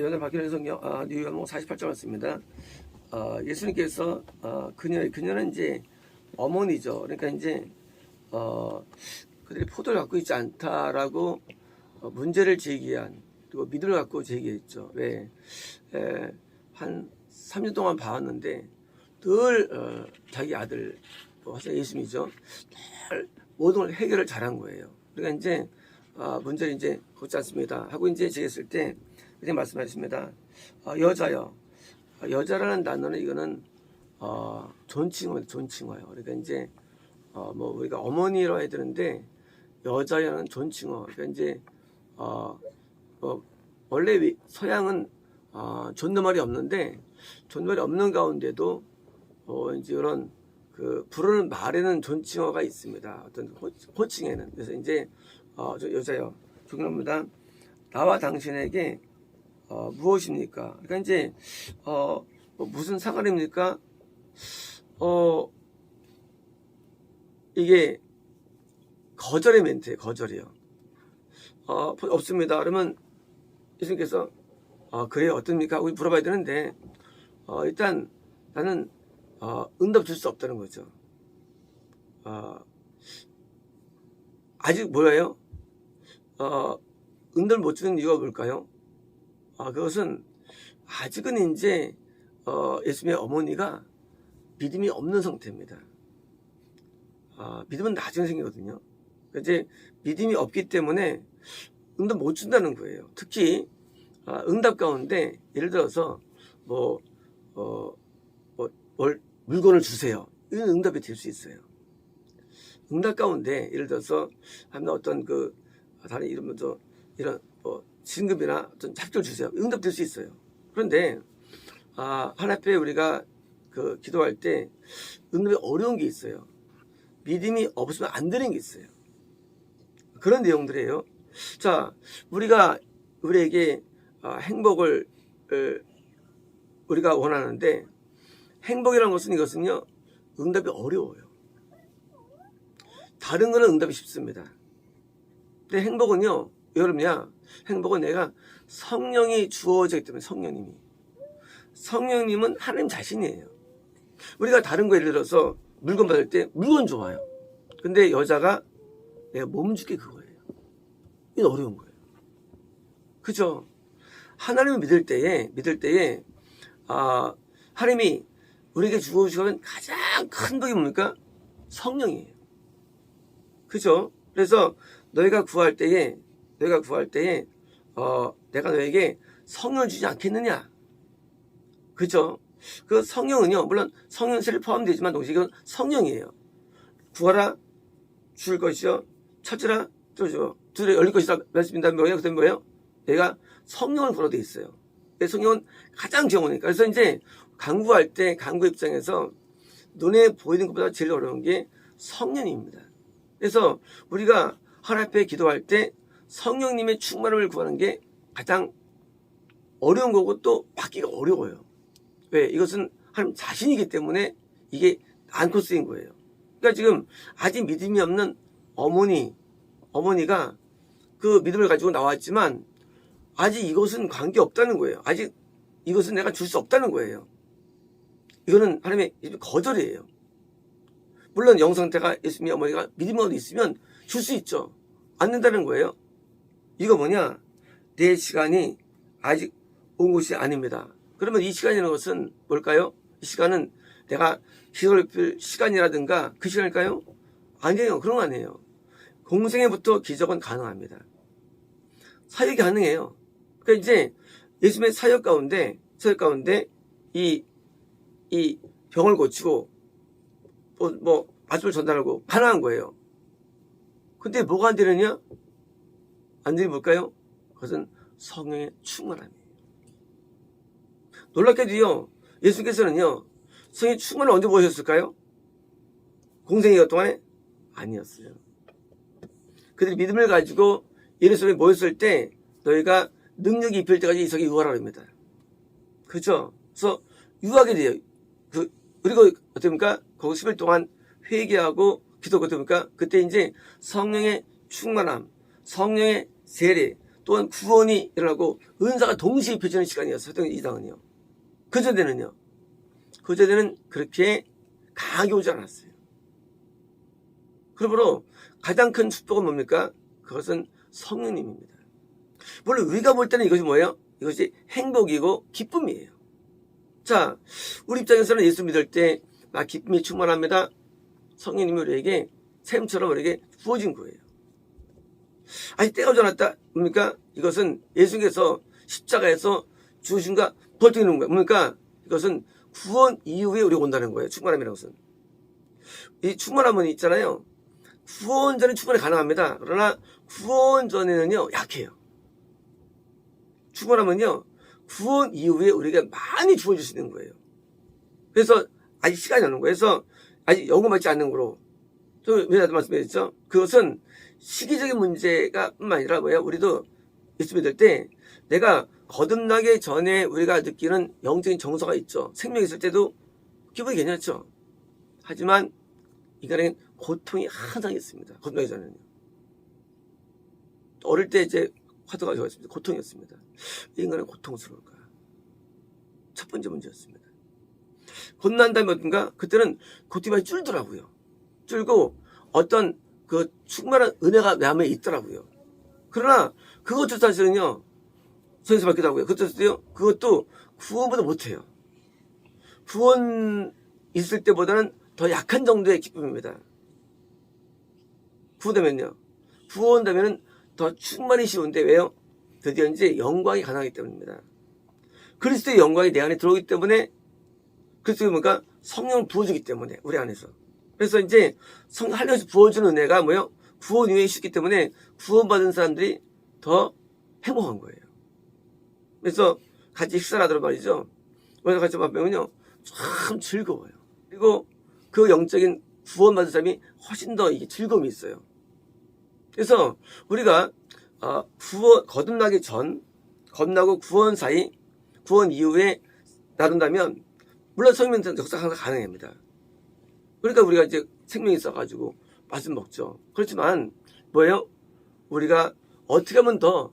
오늘 박희련 성경 뉴욕 48장 왔습니다. 예수님께서 그녀는 이제 어머니죠. 그러니까 이제 그들이 포도를 갖고 있지 않다라고 문제를 제기한, 그리고 믿음을 갖고 제기했죠. 왜? 한 3년 동안 봐왔는데 늘 자기 아들 예수님이죠. 늘 모든 걸 해결을 잘한 거예요. 그러니까 이제 문제를 이제 걷지 않습니다 하고 이제 제기했을 때 이렇게 말씀하셨습니다. 여자요. 여자라는 단어는 이거는 존칭어예요. 그러니까 이제 뭐 우리가 어머니라고 해야 되는데 여자여는 존칭어. 그러니까 이제 원래 서양은 존댓말이 없는데 존댓말이 없는 가운데도 이제 이런 그 부르는 말에는 존칭어가 있습니다. 어떤 호칭에는. 그래서 이제 여자요. 존경합니다. 나와 당신에게 무엇입니까? 그러니까 이제 무슨 상관입니까? 이게 거절의 멘트예요. 거절이요. 없습니다. 그러면 예수님께서 그래요, 어떻습니까? 하고 물어봐야 되는데 일단 나는 응답 줄 수 없다는 거죠. 아직 뭐예요? 응답을 못 주는 이유가 뭘까요? 그것은 아직은 이제 예수님의 어머니가 믿음이 없는 상태입니다. 믿음은 나중에 생기거든요. 이제 믿음이 없기 때문에 응답 못 준다는 거예요. 특히 응답 가운데 예를 들어서 물건을 주세요. 이런 응답이 될 수 있어요. 응답 가운데 예를 들어서 하면 어떤 다른 이름으로 이런 진급이나 어떤 잡초를 주세요. 응답 될 수 있어요. 그런데 하나님 앞에 우리가 기도할 때 응답이 어려운 게 있어요. 믿음이 없으면 안 되는 게 있어요. 그런 내용들이에요. 자, 우리에게 행복을 우리가 원하는데 행복이라는 것은 이것은요 응답이 어려워요. 다른 거는 응답이 쉽습니다. 근데 행복은요 왜 그러냐? 행복은 내가 성령이 주어지기 때문에 성령님은 하나님 자신이에요. 우리가 다른 거 예를 들어서 물건 받을 때 물건 좋아요. 근데 여자가 내가 몸 줄게 그거예요. 이건 어려운 거예요. 그죠? 하나님을 믿을 때에 하나님이 우리에게 주어주시는 가장 큰 복이 뭡니까? 성령이에요. 그죠? 그래서 너희가 구할 때에 내가 너에게 성령을 주지 않겠느냐? 그죠? 그 성령은요, 물론 성령세를 포함되지만 동시에 이건 성령이에요. 구하라 줄 것이요, 찾으라 뚫어줘, 두드려 열릴 것이라 말씀입니다. 뭐예요? 그다음에 뭐예요? 내가 성령을 구하라 돼 있어요. 성령은 가장 경우니까. 그래서 이제 간구할 때 간구 입장에서 눈에 보이는 것보다 제일 어려운 게 성령입니다. 그래서 우리가 하나님 앞에 기도할 때 성령님의 충만함을 구하는 게 가장 어려운 거고 또 받기가 어려워요. 왜? 이것은 하나님 자신이기 때문에 이게 않고 쓰인 거예요. 그러니까 지금 아직 믿음이 없는 어머니가 그 믿음을 가지고 나왔지만 아직 이것은 관계없다는 거예요. 아직 이것은 내가 줄 수 없다는 거예요. 이거는 하나님의 거절이에요. 물론 영상태가 예수님의 어머니가 믿음이 있으면 줄 수 있죠. 안 된다는 거예요. 이거 뭐냐? 내 시간이 아직 온 것이 아닙니다. 그러면 이 시간이라는 것은 뭘까요? 이 시간은 내가 기도를 필 시간이라든가 그 시간일까요? 아니에요. 그런 거 아니에요. 공생애부터 기적은 가능합니다. 사역이 가능해요. 그러니까 이제 예수님의 사역 가운데 이 병을 고치고 말씀을 전달하고 가능한 거예요. 근데 뭐가 안 되느냐? 안 되는 게 뭘까요? 그것은 성령의 충만함이에요. 놀랍게도요, 예수께서는요, 성령의 충만을 언제 보셨을까요? 공생애가 동안에? 아니었어요. 그들이 믿음을 가지고 예루살렘에 모였을 때 너희가 능력이 입힐 때까지 이석이 유하라고 합니다. 그렇죠? 그래서 유하게 돼요. 그리고 어떻습니까? 거기 10일 동안 회개하고 기도가 됩니까? 그때 이제 성령의 충만함, 성령의 세례, 또한 구원이 일어나고 은사가 동시에 입혀지는 시간이었어요. 사도행전 2장은요. 그전에는요. 그전에는 그렇게 강하게 오지 않았어요. 그러므로 가장 큰 축복은 뭡니까? 그것은 성령님입니다. 물론 우리가 볼 때는 이것이 뭐예요? 이것이 행복이고 기쁨이에요. 자, 우리 입장에서는 예수 믿을 때 나 기쁨이 충만합니다. 성령님이 우리에게 샘처럼 우리에게 부어진 거예요. 아직 때가 오지 않았다. 뭡니까? 이것은 예수께서 십자가에서 주신과 벌떡이는 거예요. 뭡니까? 이것은 구원 이후에 우리가 온다는 거예요. 충만함이라는 것은. 이 충만함은 있잖아요. 구원 전에 충분히 가능합니다. 그러나 구원 전에는요, 약해요. 충만함은요, 구원 이후에 우리가 많이 주어질 수 있는 거예요. 그래서 아직 시간이 없는 거예요. 그래서 아직 영험하지 않는 거로. 좀 왜냐도 말씀드렸죠? 그것은 시기적인 문제가 뿐만 아니라 뭐예요? 우리도 예수 믿을 때 내가 거듭나기 전에 우리가 느끼는 영적인 정서가 있죠. 생명이 있을 때도 기분이 괜찮죠. 하지만 인간에겐 고통이 항상 있습니다. 거듭나기 전에는요. 어릴 때 이제 화두가 좋았습니다. 고통이었습니다. 인간은 고통스러울까? 첫 번째 문제였습니다. 거듭난 다음에 어떤가? 그때는 고통이 많이 줄더라고요. 줄고 어떤 그 충만한 은혜가 내 안에 있더라고요. 그러나 그것도 사실은요, 선에서 받기도 하고요. 그것도 구원보다 못해요. 구원 있을 때보다는 더 약한 정도의 기쁨입니다. 구원되면요. 구원되면은 더 충만히 쉬운데 왜요? 드디어 이제 영광이 가능하기 때문입니다. 그리스도의 영광이 내 안에 들어오기 때문에 그리스도의 뭔가 성령을 부어주기 때문에 우리 안에서. 그래서 이제 하늘에서 부어주는 은혜가 뭐예요? 구원 이후에 있기 때문에 구원받은 사람들이 더 행복한 거예요. 그래서 같이 식사를 하더란 말이죠. 그래서 같이 밥먹으면요 참 즐거워요. 그리고 그 영적인 구원받은 사람이 훨씬 더 이게 즐거움이 있어요. 그래서 우리가 거듭나기 전, 거듭나고 구원 사이, 구원 이후에 나눈다면 물론 성령 역사가 항상 가능합니다. 그러니까 우리가 이제 생명이 있어가지고 맛을 먹죠. 그렇지만 뭐예요? 우리가 어떻게 하면 더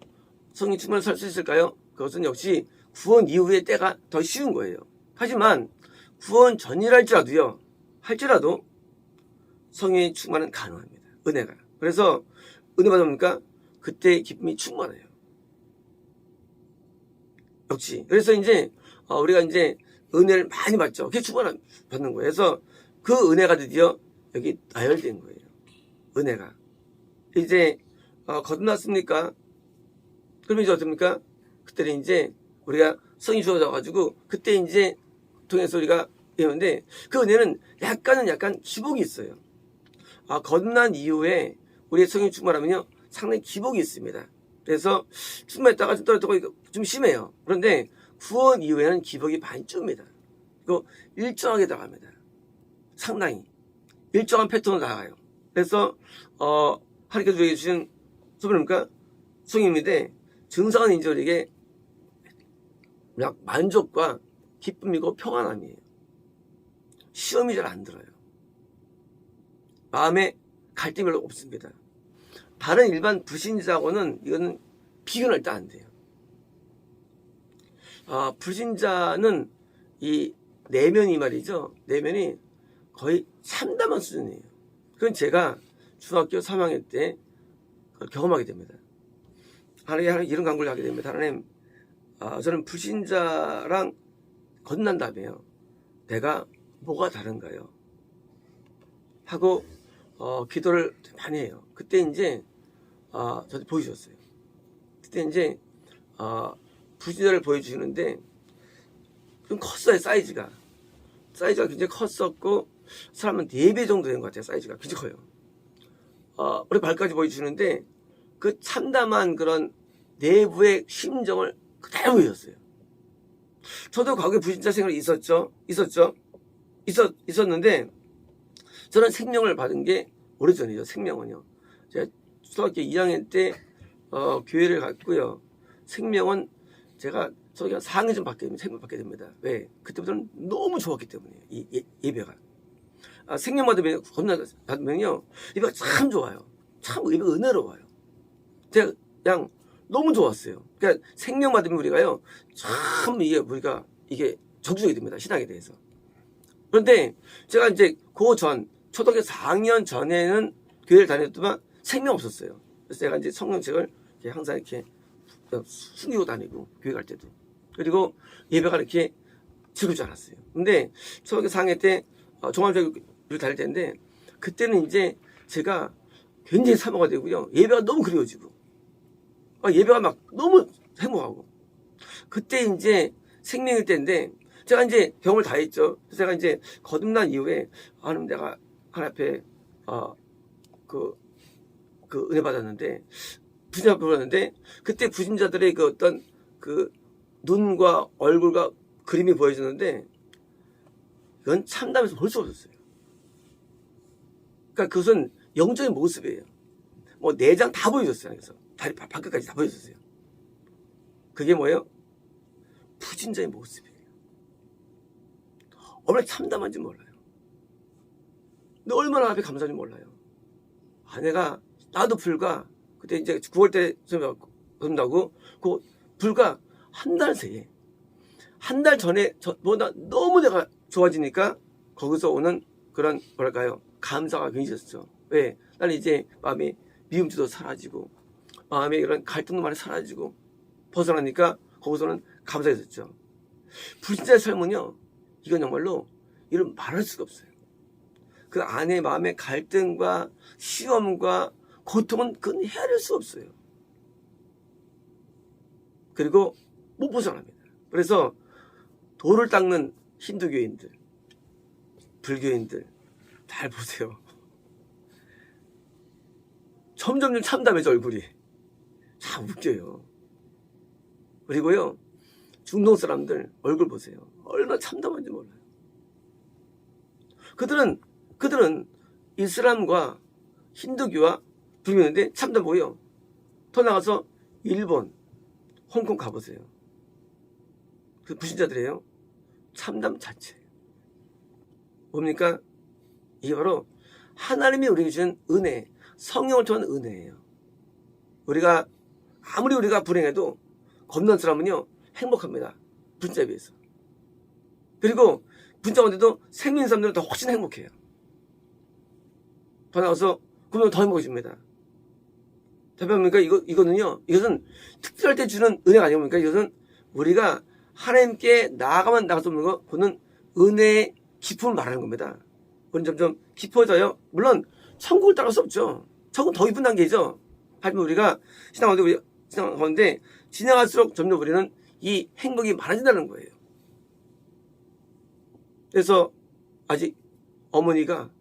성령 충만히 살 수 있을까요? 그것은 역시 구원 이후의 때가 더 쉬운 거예요. 하지만 구원 전이랄지라도 성령의 충만은 가능합니다. 은혜가. 그래서 은혜 받으니까 그때의 기쁨이 충만해요. 역시. 그래서 이제 우리가 이제 은혜를 많이 받죠. 그게 충만 받는 거예요. 그래서 그 은혜가 드디어 여기 나열된 거예요. 은혜가. 이제 거듭났습니까? 그러면 이제 어떻습니까? 그때는 이제 우리가 성이 주어져가지고 그때 이제 통해서 우리가 배우는데 그 은혜는 약간 기복이 있어요. 거듭난 이후에 우리의 성이 충만하면요 상당히 기복이 있습니다. 그래서 충만했다가 좀 떨어졌다가 좀 심해요. 그런데 구원 이후에는 기복이 많이 줍니다. 그리고 일정하게 나갑니다. 상당히 일정한 패턴으로 나가요. 그래서 하나님께서 우리에게 주신 소변입니까? 성령인데 증상은 이제 우리에게 만족과 기쁨이고 평안함이에요. 시험이 잘 안 들어요. 마음에 갈등이 별로 없습니다. 다른 일반 불신자하고는 이거는 비교할 때 안 돼요. 불신자는 이 내면이 말이죠. 내면이 거의 참담한 수준이에요. 그건 제가 중학교 3학년 때 경험하게 됩니다. 하나님 이런 간구를 하게 됩니다. 하나님, 저는 불신자랑 거듭난 다음에요. 내가 뭐가 다른가요? 하고 기도를 많이 해요. 그때 이제 저한테 보여주셨어요. 그때 이제 불신자를 보여주시는데 좀 컸어요. 사이즈가 굉장히 컸었고 사람은 4배 정도 된 것 같아요. 사이즈가 굉장히 커요. 우리 발까지 보여주시는데 그 참담한 그런 내부의 심정을 그대로 보여줬어요. 저도 과거에 불신자 생활이 있었는데 저는 생명을 받은 게 오래전이죠. 생명은요. 제가 초등학교 2학년 때 교회를 갔고요. 생명은 제가 초등학교 4학년 좀 생명 받게 됩니다. 왜? 그때부터는 너무 좋았기 때문이에요. 이 예배가. 생명 받으면요. 예배가 참 좋아요. 참 예배가 은혜로워요. 제가 그냥 너무 좋았어요. 그러니까 생명 받으면 우리가요, 참 우리가 이게 적중이 됩니다. 신앙에 대해서. 그런데 제가 이제 초등학교 4학년 전에는 교회를 다녔지만 생명 없었어요. 그래서 제가 이제 성경책을 항상 이렇게 숨기고 다니고, 교회 갈 때도. 그리고 예배가 이렇게 즐겁지 않았어요. 근데 초등학교 4학년 때 종합교육을 다닐 때인데, 그때는 이제 제가 굉장히 사모가 되고요. 예배가 너무 그리워지고, 예배가 막 너무 행복하고, 그때 이제 생명일 때인데, 제가 이제 경험을 다 했죠. 그래서 제가 이제 거듭난 이후에, 하나님 내가 하나님 앞에, 은혜 받았는데, 부진자 받았는데, 그때 부진자들의 그 어떤 그 눈과 얼굴과 그림이 보여주는데, 이건 참담해서 볼 수 없었어요. 그러니까 그것은 영적인 모습이에요. 뭐 내장 다 보여줬어요. 그래서 다리 발끝까지 다 보여줬어요. 그게 뭐예요? 부진자의 모습이에요. 얼마나 참담한지 몰라요. 근데 얼마나 앞에 감사한지 몰라요. 아내가 나도 불과 그때 이제 9월 때 그런다고 그 불과 한 달 새에 한 달 전에 저보다 너무 내가 좋아지니까 거기서 오는 그런 뭐랄까요, 감사가 굉장히 있었죠. 왜? 나는 이제 마음의 미움도 사라지고 마음의 이런 갈등도 많이 사라지고 벗어나니까 거기서는 감사했었죠. 불신자의 삶은요, 이건 정말로 이런 말할 수가 없어요. 그 안에 마음의 갈등과 시험과 고통은 그건 헤아릴 수 없어요. 그리고 못 벗어납니다. 그래서 돌을 닦는 힌두교인들, 불교인들 잘 보세요. 점점 참담해져 얼굴이. 참 웃겨요. 그리고요, 중동 사람들 얼굴 보세요. 얼마나 참담한지 몰라요. 그들은 이슬람과 힌두교와 불교인데 참담 보여. 더 나가서 일본, 홍콩 가보세요. 그 불신자들이에요. 참담 자체. 뭡니까? 이게 바로 하나님이 우리에게 주신 은혜, 성령을 통한 은혜예요. 아무리 우리가 불행해도 겁난 사람은요, 행복합니다. 불신자에 비해서. 그리고 불신자 가운데도 생명 있는 사람들은 더 훨씬 행복해요. 더 나가서 그러면 더 행복해집니다. 대표합니까? 이것은 특별할 때 주는 은혜가 아닙니까? 이것은 우리가 하나님께 나아가면 나갈 수 없는 거, 그거는 은혜의 기쁨을 말하는 겁니다. 우리는 점점 깊어져요. 물론 천국을 따라갈 수 없죠. 천국은 더 깊은 단계죠. 하지만 우리가 신앙 가운데 지나갈수록 점점 우리는 이 행복이 많아진다는 거예요. 그래서 아직 어머니가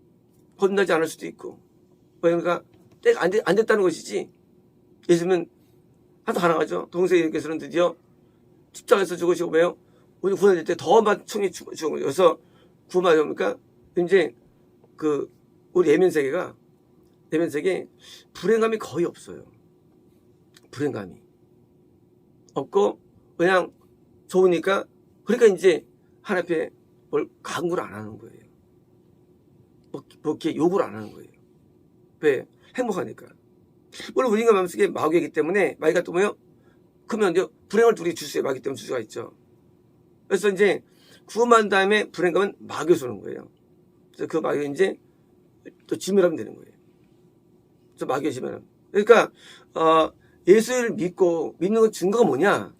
거듭나지 않을 수도 있고, 그러니까 때가 안 됐다는 것이지. 예수님은 하도 가능하죠. 동생에게서는 드디어 십자가에서 죽으시고 왜요? 우리 구원될 때 더 많이 죽은 거예요. 그래서 구원이 뭡니까? 이제 우리 내면세계 불행감이 거의 없어요. 불행감이 없고 그냥 좋으니까, 그러니까 이제 하나님 앞에 뭘 강구를 안 하는 거예요. 뭐 이렇게 요구를 안 하는 거예요. 왜? 행복하니까. 물론 우리 인간 마음속에 마귀이기 때문에, 마귀가 또 뭐예요? 그러면 이제 불행을 우리 줄 수 있어요. 마귀 때문에 줄 수가 있죠. 그래서 이제 구원받은 다음에 불행감은 마귀에서 오는 거예요. 그래서 그 마귀가 이제 또 지멸하면 되는 거예요. 그래서 마귀의 지멸함. 그러니까 예수를 믿는 건 증거가 뭐냐?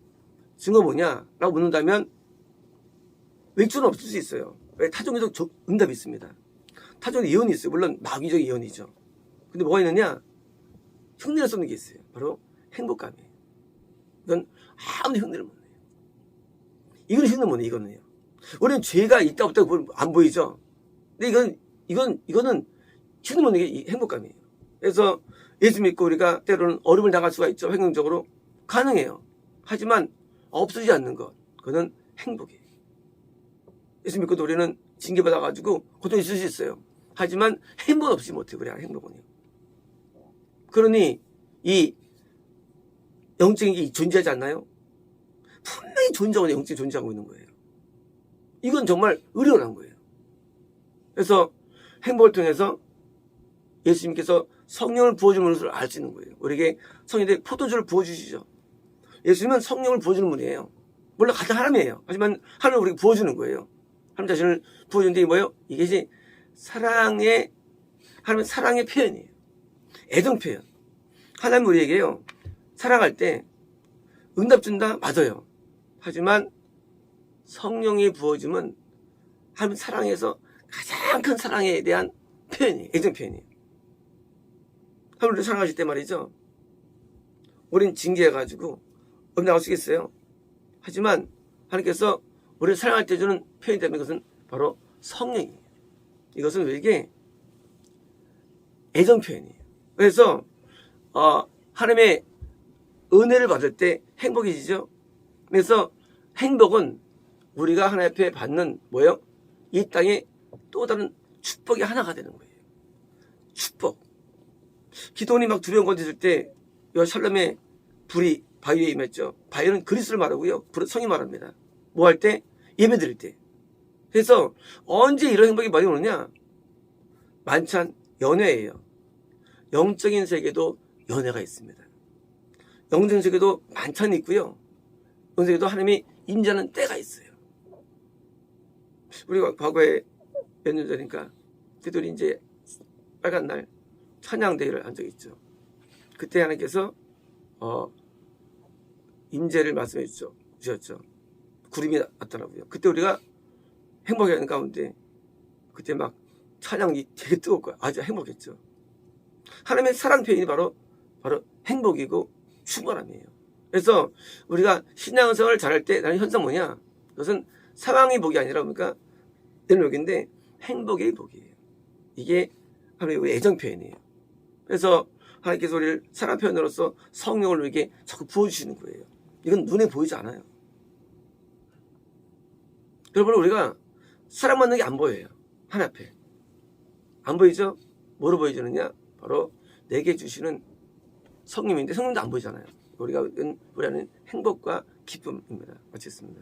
라고 묻는다면 왼쪽은 없을 수 있어요. 왜? 타종적 응답이 있습니다. 타종의 예언이 있어요. 물론 마귀적 예언이죠. 근데 뭐가 있느냐? 흉내낼 수 없는 게 있어요. 바로 행복감이에요. 이건 아무리 흉내를 못 내요. 이건 흉내 못 내요. 이거는요. 우리는 죄가 있다 없다 안 보이죠. 근데 이거는 흉내 못 내는 게 행복감이에요. 그래서 예수 믿고 우리가 때로는 어려움을 당할 수가 있죠. 환경적으로 가능해요. 하지만 없어지지 않는 것, 그거는 행복이에요. 예수 믿고도 우리는 징계받아가지고 고통이 있을 수 있어요. 하지만 행복 없이 못해요. 그래야 행복은요. 그러니 이 영적인 게 존재하지 않나요? 분명히 존재하고 영적이 존재하고 있는 거예요. 이건 정말 의료한 거예요. 그래서 행복을 통해서 예수님께서 성령을 부어주는 것을 알 수 있는 거예요. 우리에게 성령의 포도주를 부어주시죠. 예수님은 성령을 부어주는 분이에요. 물론 같은 하나님이에요. 하지만 하나님을 우리가 부어주는 거예요. 하나님 자신을 부어주는 게 뭐예요? 이것이 사랑의, 하나님은 사랑의 표현이에요. 애정 표현. 하나님 우리에게요, 사랑할 때 응답 준다? 맞아요. 하지만 성령이 부어주면 하나님 사랑에서 가장 큰 사랑에 대한 표현이에요. 애정 표현이에요. 하나님을 사랑하실 때 말이죠, 우린 징계해가지고 응답할 수 있겠어요? 하지만 하나님께서 우리를 사랑할 때 주는 표현이 되는 것은 바로 성령이에요. 이것은 우리에게 애정 표현이에요. 그래서 하나님의 은혜를 받을 때 행복해지죠. 그래서 행복은 우리가 하나님 앞에 받는 뭐예요? 이 땅에 또 다른 축복이 하나가 되는 거예요. 축복. 기도원이 막 두려운 건지 있을 때 샬롬의 불이 바위에 임했죠. 바위는 그리스도를 말하고요, 불은 성이 말합니다. 뭐 할 때? 예배 드릴 때. 그래서 언제 이런 행복이 많이 오느냐? 만찬 연회예요. 영적인 세계도 연회가 있습니다. 영적인 세계도 만찬이 있고요, 영적인 세계도 하나님이 임재하는 때가 있어요. 우리가 과거에 몇 년 전인가 그들이 이제 빨간 날 찬양대회를 한 적이 있죠. 그때 하나님께서 임재를 말씀해 주셨죠. 구름이 나타나고요. 그때 우리가 행복해하는 가운데 그때 막 찬양이 되게 뜨거울 거야. 아주 행복했죠. 하나님의 사랑 표현이 바로 행복이고 충만함이에요. 그래서 우리가 신앙생활을 잘할 때 나는 현상 뭐냐? 그것은 상황의 복이 아니라 뭡니까? 내는 복인데 행복의 복이에요. 이게 하나님의 애정 표현이에요. 그래서 하나님께서 우리를 사랑 표현으로서 성령을 우리에게 자꾸 부어주시는 거예요. 이건 눈에 보이지 않아요. 여러분, 우리가 사랑받는 게 안 보여요. 하나님 앞에. 안 보이죠? 뭐로 보여주느냐? 바로 내게 주시는 성령인데 성령도 안 보이잖아요. 우리가 우리 안에 행복과 기쁨입니다. 마치겠습니다.